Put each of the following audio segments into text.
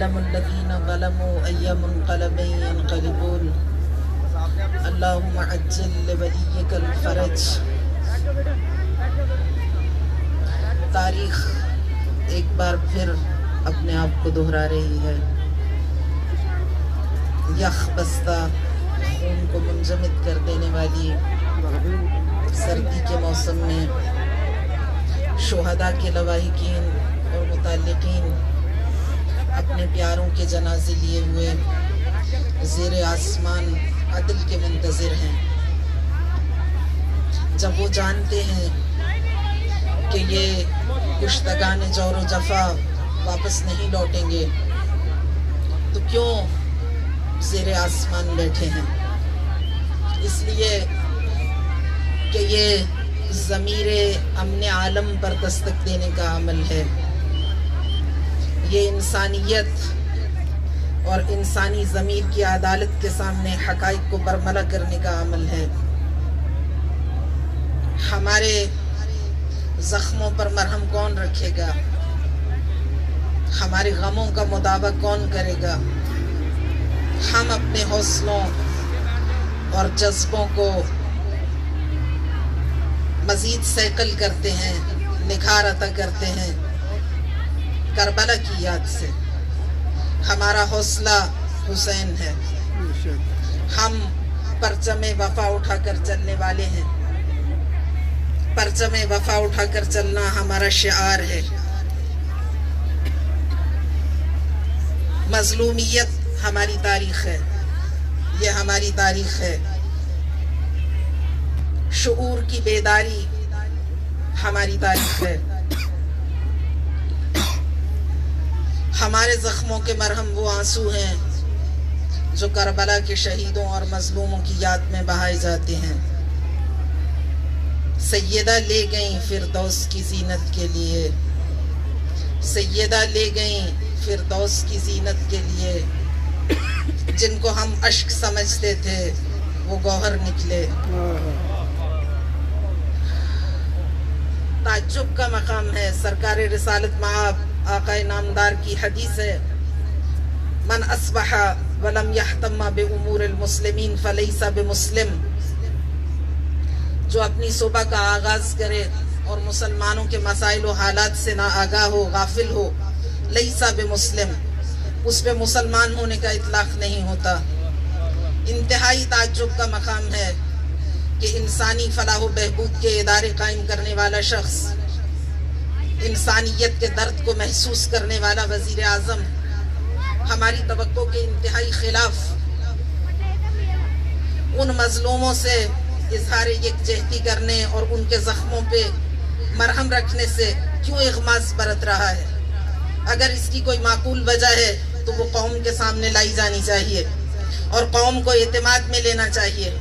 سيعلم الذين ظلموا أي منقلب ينقلبون اللهم عجل لوليك الفرج۔ تاریخ ایک بار پھر اپنے آپ کو دہرا رہی ہے۔ یخ بستہ خون کو منجمد کر دینے والی سردی کے موسم میں شہداء کے لواحقین اور متعلقین اپنے پیاروں کے جنازے لیے ہوئے زیر آسمان عدل کے منتظر ہیں۔ جب وہ جانتے ہیں کہ یہ کشتگان جور و جفا واپس نہیں لوٹیں گے تو کیوں زیر آسمان بیٹھے ہیں؟ اس لیے کہ یہ ضمیر امن عالم پر دستک دینے کا عمل ہے۔ یہ انسانیت اور انسانی ضمیر کی عدالت کے سامنے حقائق کو برملا کرنے کا عمل ہے۔ ہمارے زخموں پر مرہم کون رکھے گا؟ ہمارے غموں کا مداوع کون کرے گا؟ ہم اپنے حوصلوں اور جذبوں کو مزید سیکل کرتے ہیں، نکھار عطا کرتے ہیں کربلا کی یاد سے۔ ہمارا حوصلہ حسین ہے۔ ہم پرچم وفا اٹھا کر چلنے والے ہیں۔ پرچم وفا اٹھا کر چلنا ہمارا شعار ہے۔ مظلومیت ہماری تاریخ ہے، یہ ہماری تاریخ ہے۔ شعور کی بیداری ہماری تاریخ ہے۔ ہمارے زخموں کے مرہم وہ آنسو ہیں جو کربلا کے شہیدوں اور مظلوموں کی یاد میں بہائے جاتے ہیں۔ سیدہ لے گئیں فردوس کی زینت کے لیے، سیدہ لے گئیں فردوس کی زینت کے لیے، جن کو ہم اشک سمجھتے تھے وہ گوہر نکلے۔ تعجب کا مقام ہے۔ سرکار رسالت مآب آقا نامدار کی حدیث ہے، من اصبح ولم یحتم بامور المسلمین فلیس بمسلم۔ جو اپنی صبح کا آغاز کرے اور مسلمانوں کے مسائل و حالات سے نہ آگاہ ہو، غافل ہو، لیس بمسلم، اس پہ مسلمان ہونے کا اطلاق نہیں ہوتا۔ انتہائی تعجب کا مقام ہے کہ انسانی فلاح و بہبود کے ادارے قائم کرنے والا شخص، انسانیت کے درد کو محسوس کرنے والا وزیر اعظم، ہماری توقع کے انتہائی خلاف ان مظلوموں سے اظہار یکجہتی کرنے اور ان کے زخموں پہ مرہم رکھنے سے کیوں اغماض برت رہا ہے؟ اگر اس کی کوئی معقول وجہ ہے تو وہ قوم کے سامنے لائی جانی چاہیے اور قوم کو اعتماد میں لینا چاہیے۔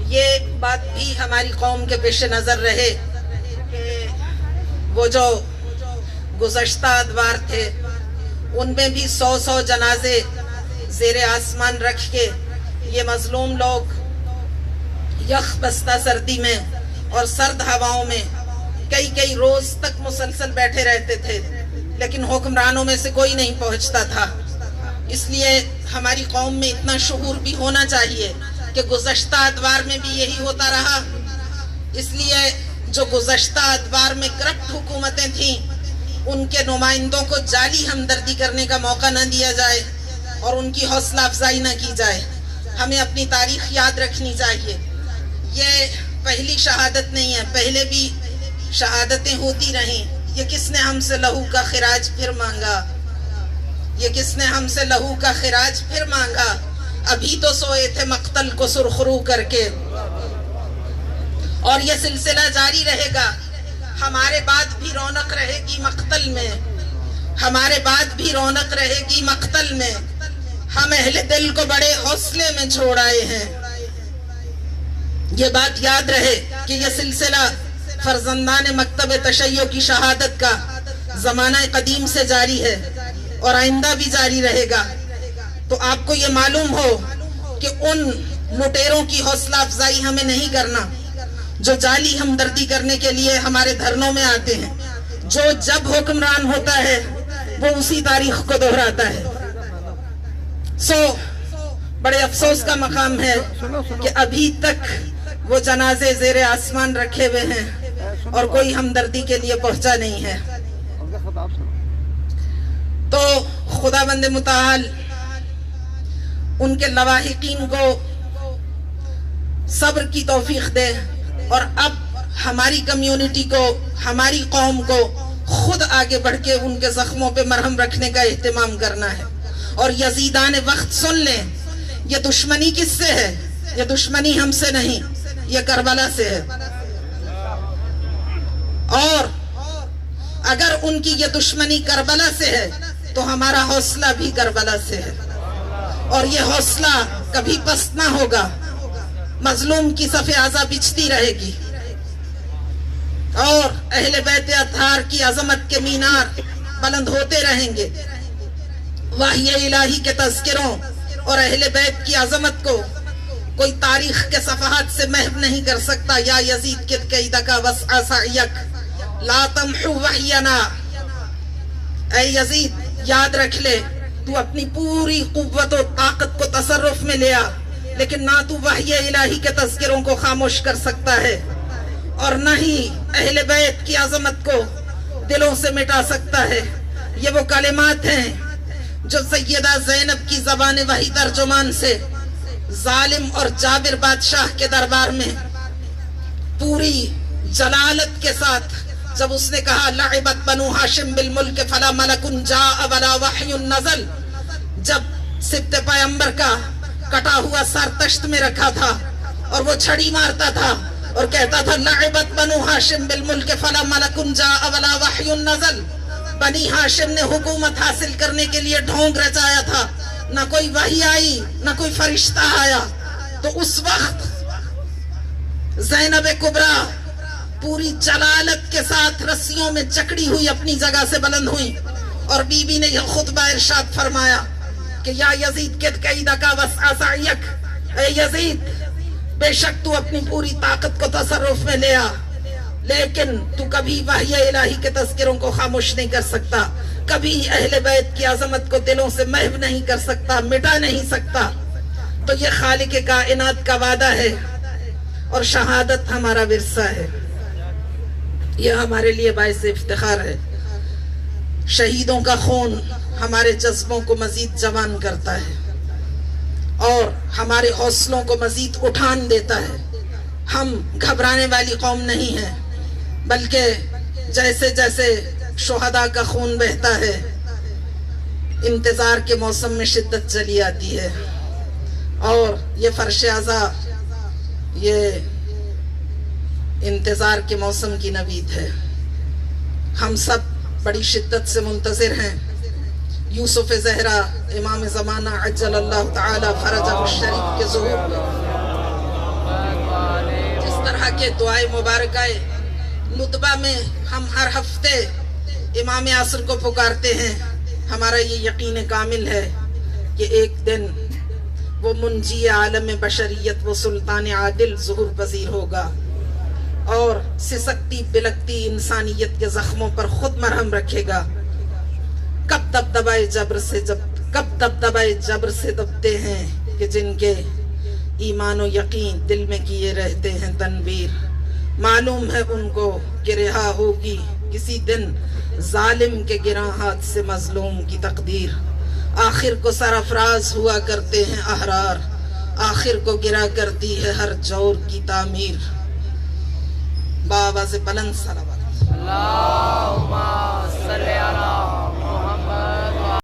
یہ بات بھی ہماری قوم کے پیش نظر رہے کہ وہ جو گزشتہ ادوار تھے ان میں بھی 100 جنازے زیر آسمان رکھ کے یہ مظلوم لوگ یخ بستہ سردی میں اور سرد ہواؤں میں کئی روز تک مسلسل بیٹھے رہتے تھے، لیکن حکمرانوں میں سے کوئی نہیں پہنچتا تھا۔ اس لیے ہماری قوم میں اتنا شعور بھی ہونا چاہیے کہ گزشتہ ادوار میں بھی یہی ہوتا رہا، اس لیے جو گزشتہ ادوار میں کرپٹ حکومتیں تھیں ان کے نمائندوں کو جعلی ہمدردی کرنے کا موقع نہ دیا جائے اور ان کی حوصلہ افزائی نہ کی جائے۔ ہمیں اپنی تاریخ یاد رکھنی چاہیے۔ یہ پہلی شہادت نہیں ہے، پہلے بھی شہادتیں ہوتی رہیں۔ یہ کس نے ہم سے لہو کا خراج پھر مانگا؟ یہ کس نے ہم سے لہو کا خراج پھر مانگا؟ ابھی تو سوئے تھے مقتل کو سرخرو کر کے۔ اور یہ سلسلہ جاری رہے گا۔ ہمارے بعد بھی رونق رہے گی مقتل میں، ہمارے بعد بھی رونق رہے گی مقتل میں۔ ہم اہل دل کو بڑے حوصلے میں چھوڑ آئے ہیں۔ یہ بات یاد رہے کہ یہ سلسلہ فرزندان مکتب تشیع کی شہادت کا زمانہ قدیم سے جاری ہے اور آئندہ بھی جاری رہے گا۔ تو آپ کو یہ معلوم ہو کہ ان لٹیروں کی حوصلہ افزائی ہمیں نہیں کرنا جو جعلی ہمدردی کرنے کے لیے ہمارے دھرنوں میں آتے ہیں، جو جب حکمران ہوتا ہے وہ اسی تاریخ کو دہراتا ہے. بڑے افسوس کا مقام ہے کہ ابھی تک وہ جنازے زیر آسمان رکھے ہوئے ہیں اور کوئی ہمدردی کے لیے پہنچا نہیں ہے. تو خداوند متعال ان کے لواحقین کو صبر کی توفیق دے، اور اب ہماری کمیونٹی کو، ہماری قوم کو خود آگے بڑھ کے ان کے زخموں پہ مرہم رکھنے کا اہتمام کرنا ہے. اور یزیدان وقت سن لیں، یہ دشمنی کس سے ہے؟ یہ دشمنی ہم سے نہیں، یہ کربلا سے ہے. اور اگر ان کی یہ دشمنی کربلا سے ہے تو ہمارا حوصلہ بھی کربلا سے ہے، اور یہ حوصلہ کبھی پست نہ ہوگا. مظلوم کی صف اعضا بچھتی رہے گی، اور اہل بیت اطہار کی عظمت کے مینار بلند ہوتے رہیں گے. وحی الہی کے تذکروں اور اہل بیت کی عظمت کو کوئی تاریخ کے صفحات سے محو نہیں کر سکتا. یا یزید کت قیدک وسع سعیک لا تمحو وحینا. اے یزید یاد رکھ لے، تو اپنی پوری قوت و طاقت کو تصرف میں لیا، لیکن نہ تو وحی الہی کے تذکروں کو خاموش کر سکتا ہے، اور نہ ہی اہل بیت کی عظمت کو دلوں سے مٹا سکتا ہے. یہ وہ کلمات ہیں جو سیدہ زینب کی زبان وحی ترجمان سے ظالم اور جابر بادشاہ کے دربار میں پوری جلالت کے ساتھ جب اس نے کہا لعبت بنو ہاشم بالملک فلا ملک جاء ولا وحی نزل، جب سبط پیغمبر کا کٹا ہوا سر تشت میں رکھا تھا اور وہ چھڑی مارتا تھا اور کہتا تھا لعبت بنو ہاشم بالملک فلا ملک جاء ولا وحی نزل، بنی ہاشم نے حکومت حاصل کرنے کے لیے ڈھونگ رچایا تھا، نہ کوئی وحی آئی نہ کوئی فرشتہ آیا. تو اس وقت زینب کبریٰ پوری جلالت کے ساتھ رسیوں میں جکڑی ہوئی اپنی جگہ سے بلند ہوئی، اور بی بی نے یہ خطبہ ارشاد فرمایا کہ یا یزید کت قیدک وسع سعیک، اے یزید بے شک تو اپنی پوری طاقت کو تصرف میں لیا، لیکن تو کبھی وحی الہی کے تذکروں کو خاموش نہیں کر سکتا، کبھی اہل بیت کی عظمت کو دلوں سے محو نہیں کر سکتا، مٹا نہیں سکتا. تو یہ خالق کائنات کا وعدہ ہے، اور شہادت ہمارا ورثہ ہے. یہ ہمارے لیے باعث افتخار ہے. شہیدوں کا خون ہمارے جذبوں کو مزید جوان کرتا ہے اور ہمارے حوصلوں کو مزید اٹھان دیتا ہے. ہم گھبرانے والی قوم نہیں ہیں، بلکہ جیسے جیسے شہداء کا خون بہتا ہے انتظار کے موسم میں شدت چلی آتی ہے، اور یہ فرش عزا یہ انتظار کے موسم کی نوید ہے. ہم سب بڑی شدت سے منتظر ہیں یوسف زہرا امام زمانہ عجل اللہ تعالی فرجہ الشریف کے ظہور میں. جس طرح کے دعائے مبارکہ ندبہ میں ہم ہر ہفتے امام عصر کو پکارتے ہیں، ہمارا یہ یقین کامل ہے کہ ایک دن وہ منجی عالم بشریت، وہ سلطان عادل ظہور پذیر ہوگا اور سسکتی بلکتی انسانیت کے زخموں پر خود مرہم رکھے گا. کب دبدبائے جبر سے دبتے ہیں کہ جن کے ایمان و یقین دل میں کیے رہتے ہیں تنویر. معلوم ہے ان کو کہ رہا ہوگی کسی دن ظالم کے گراں ہاتھ سے مظلوم کی تقدیر. آخر کو سرافراز ہوا کرتے ہیں احرار، آخر کو گرا کرتی ہے ہر جور کی تعمیر. بآواز بلند صلوات. اللہم صلی علی